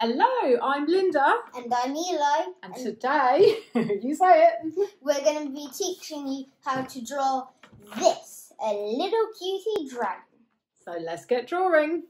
Hello, I'm Linda. And I'm Eli. And today, you say it, we're going to be teaching you how to draw this, a little cutie dragon. So let's get drawing.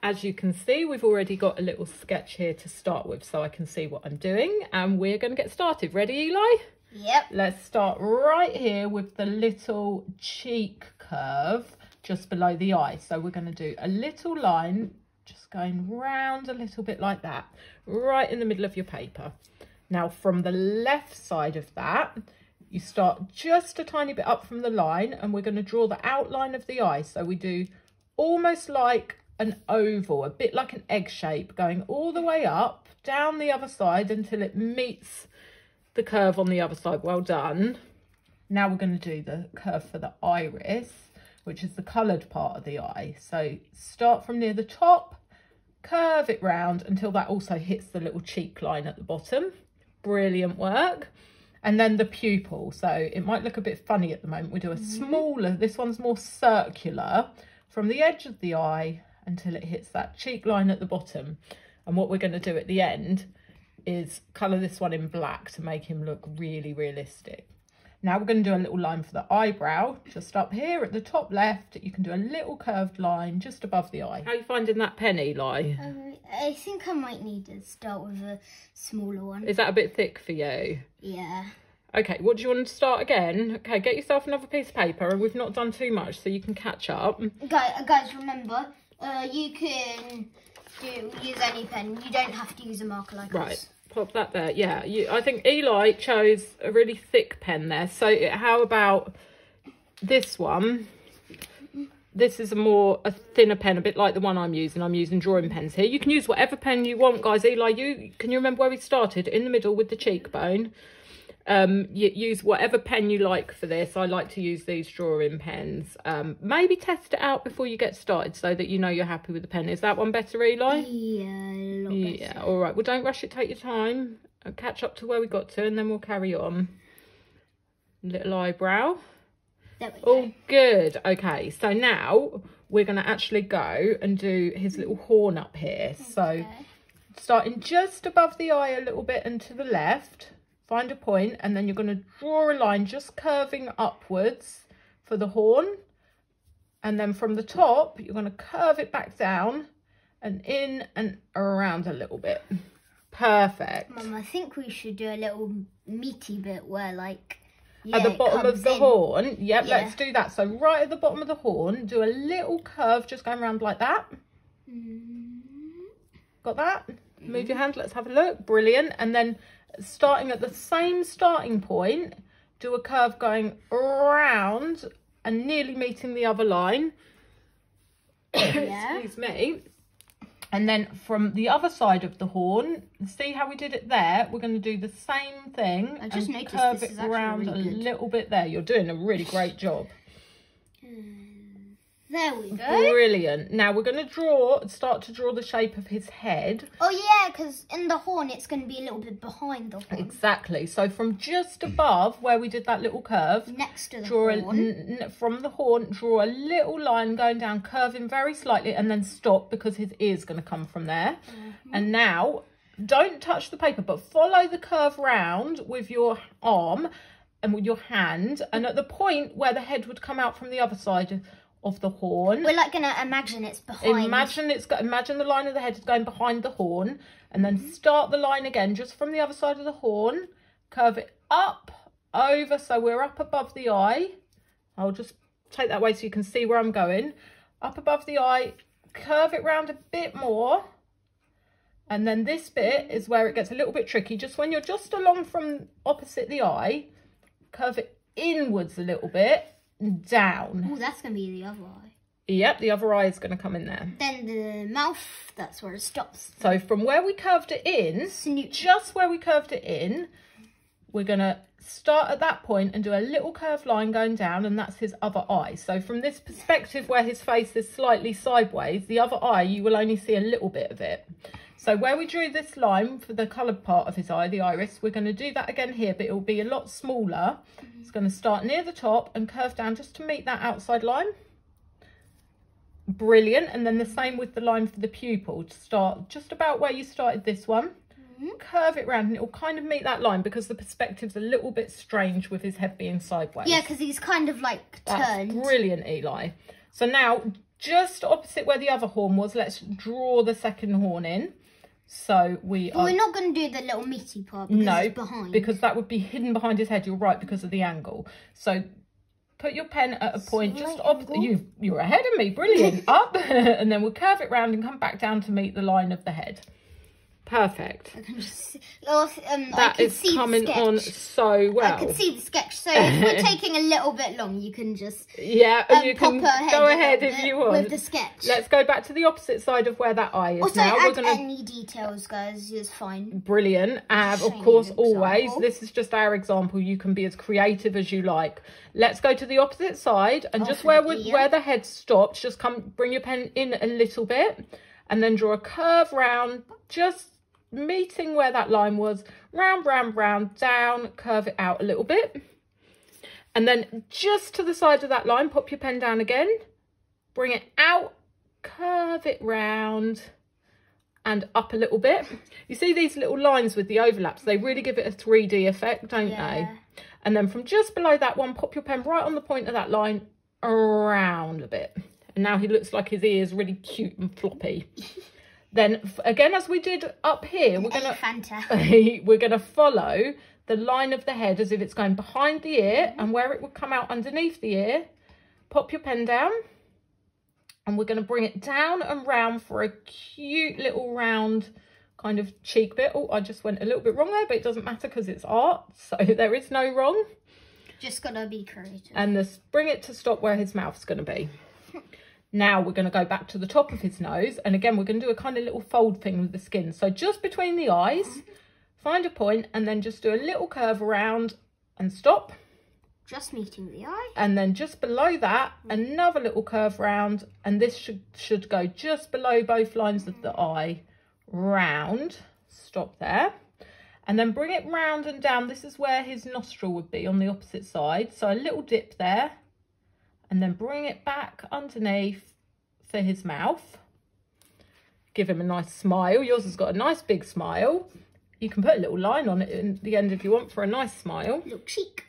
As you can see, we've already got a little sketch here to start with, so I can see what I'm doing, and we're going to get started. Ready, Eli? Yep. Let's start right here with the little cheek curve just below the eye. So we're going to do a little line just going round a little bit like that, right in the middle of your paper. Now from the left side of that, you start just a tiny bit up from the line, and we're going to draw the outline of the eye. So we do almost like an oval, a bit like an egg shape, going all the way up, down the other side until it meets the curve on the other side. Well done. Now we're going to do the curve for the iris, which is the coloured part of the eye. So start from near the top, curve it round until that also hits the little cheek line at the bottom. Brilliant work. And then the pupil. So it might look a bit funny at the moment. We do a smaller, this one's more circular, from the edge of the eye until it hits that cheek line at the bottom. And what we're going to do at the end is colour this one in black to make him look really realistic. Now we're going to do a little line for the eyebrow, just up here at the top left. You can do a little curved line just above the eye. How are you finding that pen, Eli? I think I might need to start with a smaller one. Is that a bit thick for you? Yeah. Okay, what do you want to start again? Okay, get yourself another piece of paper, and we've not done too much, so you can catch up. Guys, remember, you can use any pen. You don't have to use a marker like Right. Pop that there. Yeah, I think Eli chose a really thick pen there. So how about this one? This is a thinner pen, a bit like the one I'm using. I'm using drawing pens here. You can use whatever pen you want, guys. Eli, can you remember where we started? In the middle with the cheekbone. Use whatever pen you like for this. I like to use these drawing pens. Maybe test it out before you get started so that you know you're happy with the pen. Is that one better, Eli? Yeah, a lot better. All right. Well, don't rush it. Take your time. I'll catch up to where we got to, and then we'll carry on. Little eyebrow. There we go. Oh, good. Okay. So now we're going to actually go and do his little horn up here. Okay. So starting just above the eye a little bit and to the left. Find a point, and then you're going to draw a line just curving upwards for the horn, and then from the top you're going to curve it back down and in and around a little bit. Perfect. Mum, I think we should do a little meaty bit where at the bottom of the horn. Yep, yeah. Let's do that. So right at the bottom of the horn, do a little curve just going around like that. Got that? Move your hand, let's have a look. Brilliant. And then starting at the same starting point, do a curve going around and nearly meeting the other line. Yeah. Excuse me. And then from the other side of the horn, see how we did it there? We're going to do the same thing. I just noticed curve this is it around really a little bit there. You're doing a really great job. There we go. Brilliant. Now we're going to start to draw the shape of his head. Oh yeah, because in the horn it's going to be a little bit behind the horn. Exactly. So from just above where we did that little curve, next to the horn, from the horn, draw a little line going down, curving very slightly, and then stop because his ear's going to come from there. And now don't touch the paper, but follow the curve round with your arm and with your hand, and at the point where the head would come out from the other side of the horn, we're like gonna imagine it's behind. Imagine the line of the head is going behind the horn, and then start the line again just from the other side of the horn. Curve it up over, so we're up above the eye. I'll just take that way so you can see where I'm going. Up above the eye, curve it round a bit more, and then this bit is where it gets a little bit tricky. Just when you're just along from opposite the eye, curve it inwards a little bit. Down. Oh, that's going to be the other eye. Yep, the other eye is going to come in there. Then the mouth, that's where it stops. So from where we curved it in, just where we curved it in, we're going to start at that point and do a little curved line going down, and that's his other eye. So from this perspective where his face is slightly sideways, the other eye, you will only see a little bit of it. So where we drew this line for the coloured part of his eye, the iris, we're going to do that again here, but it will be a lot smaller. It's going to start near the top and curve down just to meet that outside line. Brilliant. And then the same with the line for the pupil. To start just about where you started this one. Curve it round and it will kind of meet that line because the perspective's a little bit strange with his head being sideways. Yeah, because he's kind of like turned. That's brilliant, Eli. So now, just opposite where the other horn was, let's draw the second horn in. So we're not going to do the little meaty part because it's behind. Because that would be hidden behind his head. You're right, because of the angle. So put your pen at a point just opposite. You're ahead of me. Brilliant. Up. And then we'll curve it round and come back down to meet the line of the head. Perfect. I can just that is coming on so well. I can see the sketch. So if we're taking a little bit long, you can just you can go ahead if you want with the sketch. Let's go back to the opposite side of where that eye is. Also, now add any details, guys. It's fine. Brilliant. And of course, always. This is just our example. You can be as creative as you like. Let's go to the opposite side, and just where the head stopped, just bring your pen in a little bit, and then draw a curve round, just meeting where that line was, round, round, round, down, curve it out a little bit. And then just to the side of that line, pop your pen down again, bring it out, curve it round and up a little bit. You see these little lines with the overlaps, they really give it a 3D effect, don't they? And then from just below that one, pop your pen right on the point of that line, around a bit. And now he looks like his ear's really cute and floppy. Then again, as we did up here, we're gonna follow the line of the head as if it's going behind the ear, and where it would come out underneath the ear, pop your pen down, and we're gonna bring it down and round for a cute little round kind of cheek bit. Oh, I just went a little bit wrong there, but it doesn't matter because it's art, so there is no wrong. Just gotta be creative. And bring it to stop where his mouth's gonna be. Now we're going to go back to the top of his nose, and again we're going to do a kind of little fold thing with the skin. So just between the eyes, find a point, and then just do a little curve around and stop. Just meeting the eye. And then just below that, another little curve round, and this should go just below both lines of the eye, round, stop there. And then bring it round and down. This is where his nostril would be on the opposite side. So a little dip there. And then bring it back underneath for his mouth. Give him a nice smile. Yours has got a nice big smile. You can put a little line on it in the end if you want for a nice smile. Little cheek.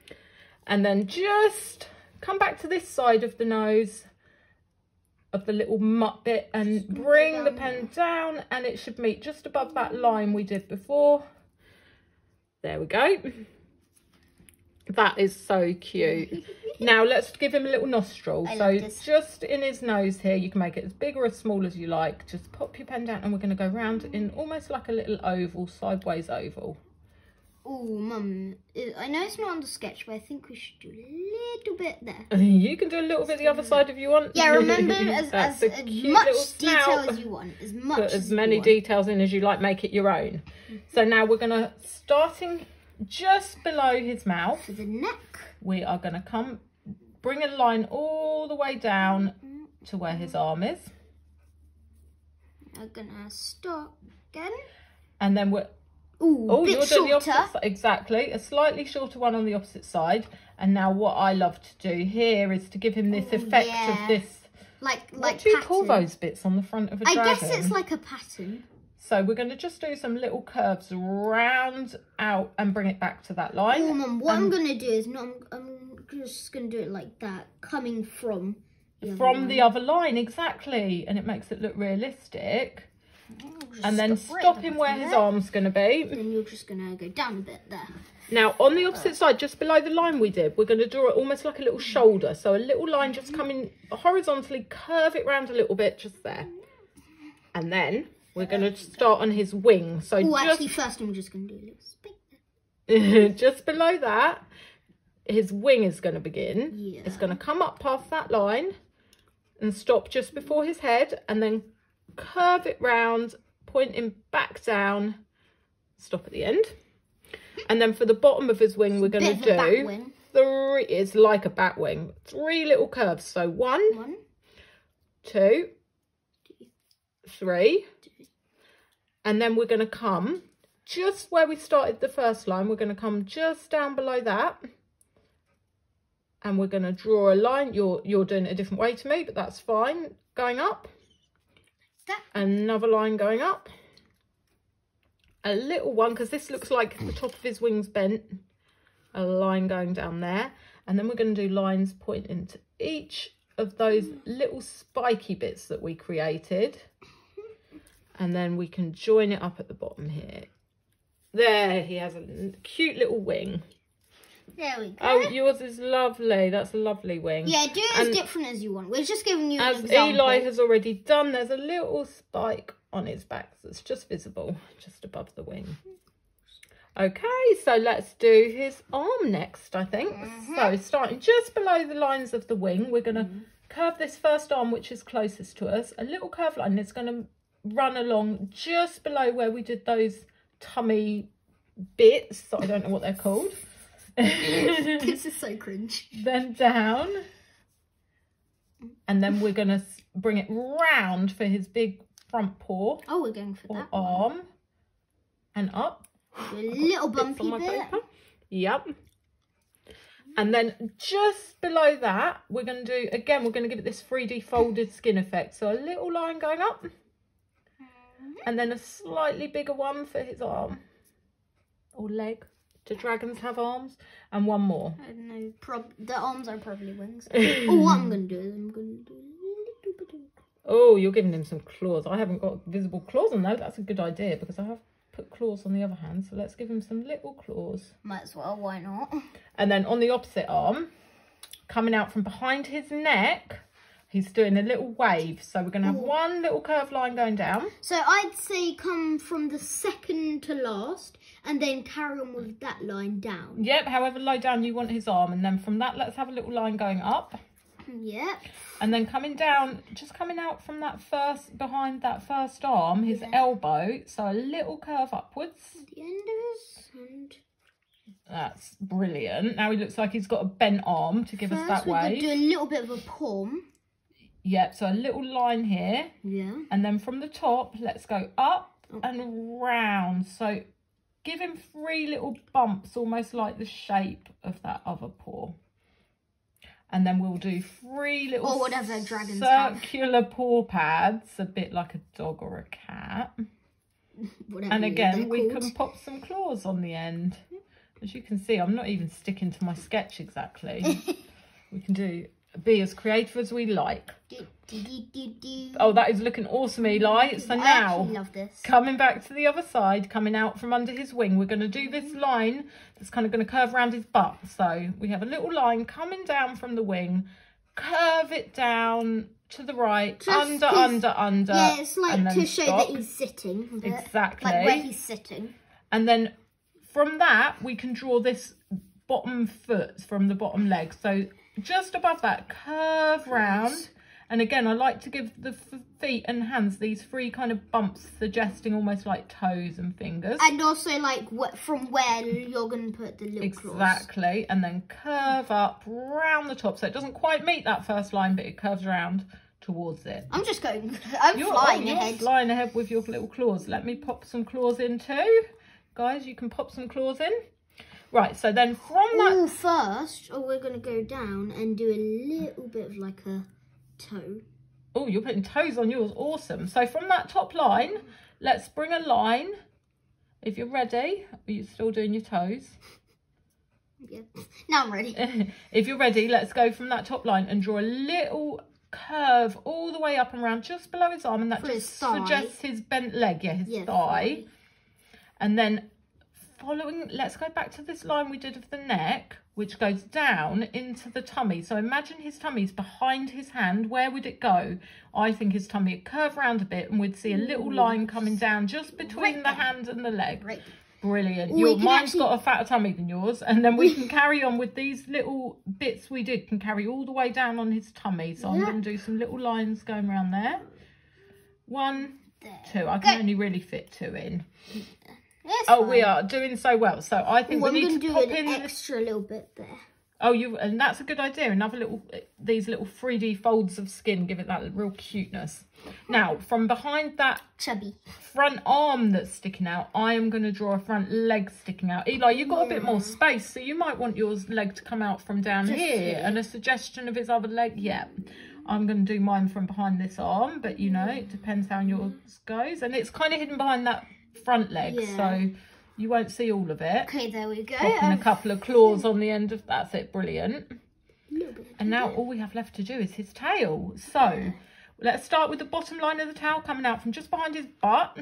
And then just come back to this side of the nose of the little mutt bit and bring the pen down, and it should meet just above that line we did before. There we go. That is so cute. Now let's give him a little nostril. So just in his nose here, you can make it as big or as small as you like. Just pop your pen down, and we're going to go round in almost like a little oval, sideways oval. Oh, Mum, I know it's not on the sketch, but I think we should do a little bit there. You can do a little bit the other side if you want. Yeah, remember, as much detail as you want. Put as many details in as you like, make it your own. So now we're going to, starting just below his mouth, for the neck, we are going to bring a line all the way down to where his arm is. I'm going to stop again. And then we're... Ooh, you're doing the opposite side. Exactly, a slightly shorter one on the opposite side. And now what I love to do here is to give him this effect of this... What do you call those bits on the front of a dragon? I guess it's like a pattern. So we're going to just do some little curves round out and bring it back to that line. Oh, Mum, what I'm going to do is, I'm just going to do it like that, coming from the other line, exactly. And it makes it look realistic. And then stop him where his arm's going to be. Then you're just going to go down a bit there. Now, on the opposite side, just below the line we did, we're going to draw it almost like a little shoulder. So a little line just coming horizontally, curve it round a little bit just there. And then we're going to start on his wing. So actually, first I'm just going to do a little spike there. Just below that, his wing is going to begin. Yeah. It's going to come up past that line and stop just before his head, and then curve it round, pointing back down, stop at the end. And then for the bottom of his wing, we're going to do three. It's like a bat wing. 3 little curves. So 1, 2, 3. And then we're going to come just where we started the first line. We're going to come just down below that. And we're going to draw a line. You're doing it a different way to me, but that's fine. going up. That. Another line going up. A little one, because this looks like the top of his wings bent. A line going down there. And then we're going to do lines pointing to each of those little spiky bits that we created. And then we can join it up at the bottom here. There, he has a cute little wing. There we go. Oh, yours is lovely. That's a lovely wing. Yeah, do it as different as you want. We're just giving you an example. As Eli has already done, there's a little spike on his back that's just visible, just above the wing. Okay, so let's do his arm next, I think. So starting just below the lines of the wing, we're going to curve this first arm, which is closest to us. A little curved line is going to run along just below where we did those tummy bits. I don't know what they're called. This is so cringe. Then down. And then we're going to bring it round for his big front paw. Oh, we're going for that arm. One. And up. A little bumpy bit. Yep. And then just below that, we're going to do, again, we're going to give it this 3D folded skin effect. So a little line going up. And then a slightly bigger one for his arm. Or leg. Do dragons have arms? And one more. I don't know. The arms are probably wings. Oh, what I'm going to do is I'm going to do a little bit of... Oh, you're giving him some claws. I haven't got visible claws on those. That's a good idea because I have put claws on the other hand. So let's give him some little claws. Might as well. Why not? And then on the opposite arm, coming out from behind his neck, he's doing a little wave. So we're going to have one little curved line going down. So I'd say come from the second to last and then carry on with that line down. Yep, however low down you want his arm. And then from that, let's have a little line going up. Yep. And then coming down, just coming out from that behind that first arm, his elbow. So a little curve upwards. The end of his hand. That's brilliant. Now he looks like he's got a bent arm to give us that wave. Do a little bit of a palm. Yep, so a little line here. Yeah. And then from the top, let's go up and round. So give him 3 little bumps, almost like the shape of that other paw. And then we'll do 3 little circular paw pads, a bit like a dog or a cat. And again, we can pop some claws on the end. As you can see, I'm not even sticking to my sketch exactly. We can be as creative as we like. Oh, that is looking awesome, Eli. So now, love this. Coming back to the other side, coming out from under his wing, we're going to do this line that's kind of going to curve around his butt. So we have a little line coming down from the wing, curve it down to the right, under. Yeah, it's like to show that he's sitting. Exactly. Like where he's sitting. And then from that, we can draw this bottom foot from the bottom leg. So just above that, curve round. And again, I like to give the feet and hands these 3 kind of bumps, suggesting almost like toes and fingers. And also like from where you're going to put the little claws. Exactly. And then curve up round the top. So it doesn't quite meet that first line, but it curves around towards it. I'm just going, you're flying ahead. You're flying ahead with your little claws. Let me pop some claws in too. Guys, you can pop some claws in. Right, so then from that... First, we're going to go down and do a little bit of like a toe. Oh, you're putting toes on yours. Awesome. So from that top line, let's bring a line. If you're ready, are you still doing your toes? Yeah. Now I'm ready. If you're ready, let's go from that top line and draw a little curve all the way up and around just below his arm. And that just suggests his bent leg. Yeah, his thigh. And then following, let's go back to this line we did of the neck, which goes down into the tummy. So imagine his tummy's behind his hand. Where would it go? I think his tummy would curve around a bit and we'd see a little line coming down just between the hand and the leg. Right. Brilliant. Mine's got a fatter tummy than yours. And then we can carry on with these little bits we did, can carry all the way down on his tummy. So I'm going to do some little lines going around there. 1, 2. I can only really fit 2 in. We are doing so well. So I think we need to pop in an extra little bit there. Oh, and that's a good idea. Another these little 3D folds of skin give it that real cuteness. Now, from behind that chubby front arm that's sticking out, I am going to draw a front leg sticking out. Eli, you've got a bit more space, so you might want your leg to come out from down here. And a suggestion of his other leg. Yeah, I'm going to do mine from behind this arm, but you know, it depends how yours goes. And it's kind of hidden behind that front leg, so you won't see all of it. Okay, there we go. Popping a couple of claws on the end of that's it, brilliant. And now all we have left to do is his tail. So let's start with the bottom line of the tail coming out from just behind his butt.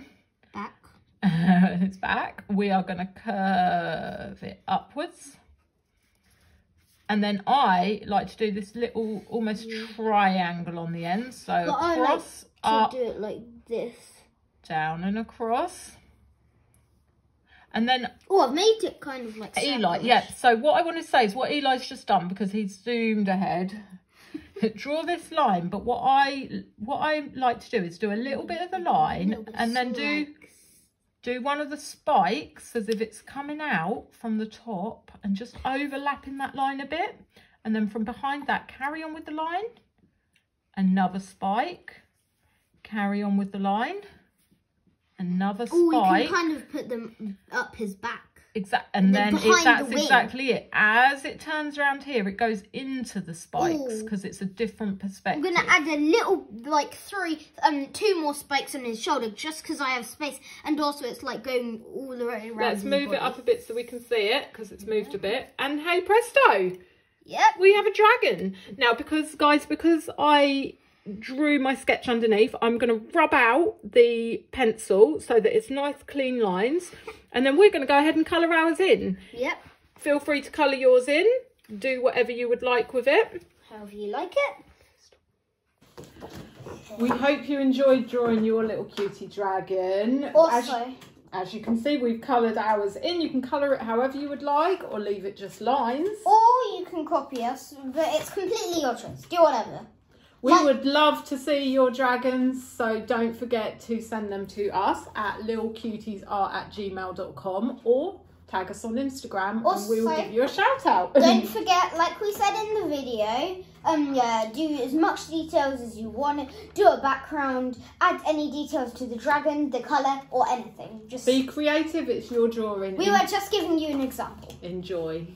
Back. His back. We are going to curve it upwards. And then I like to do this little almost triangle on the end. So across, up, do it like this. Down and across. And then I've made it kind of like Eli, yeah. So what I want to say is what Eli's just done, because he's zoomed ahead. Draw this line, but what I like to do is do a little bit of the line and then do one of the spikes as if it's coming out from the top and just overlapping that line a bit. And then from behind that, carry on with the line. Another spike. Carry on with the line. Another spike. Oh, you can kind of put them up his back. Exactly, and then that's exactly it. As it turns around here, it goes into the spikes because it's a different perspective. I'm gonna add a little, like two more spikes on his shoulder just because I have space, and also it's like going all the way around. Let's move it up a bit so we can see it because it's moved a bit. And hey presto! Yep, we have a dragon now. Because I drew my sketch underneath, I'm going to rub out the pencil so that it's nice clean lines, and then we're going to go ahead and colour ours in. Yep. Feel free to colour yours in, do whatever you would like with it. However you like it. We hope you enjoyed drawing your little cutie dragon. Also, as you can see, we've coloured ours in. You can colour it however you would like, or leave it just lines. Or you can copy us, but it's completely your choice. Do whatever. We would love to see your dragons, so don't forget to send them to us at lilcutiesart@gmail.com or tag us on Instagram and we will give you a shout out. Don't forget, like we said in the video, do as much details as you want. Do a background, add any details to the dragon, the colour or anything. Just be creative, it's your drawing. We were just giving you an example. Enjoy.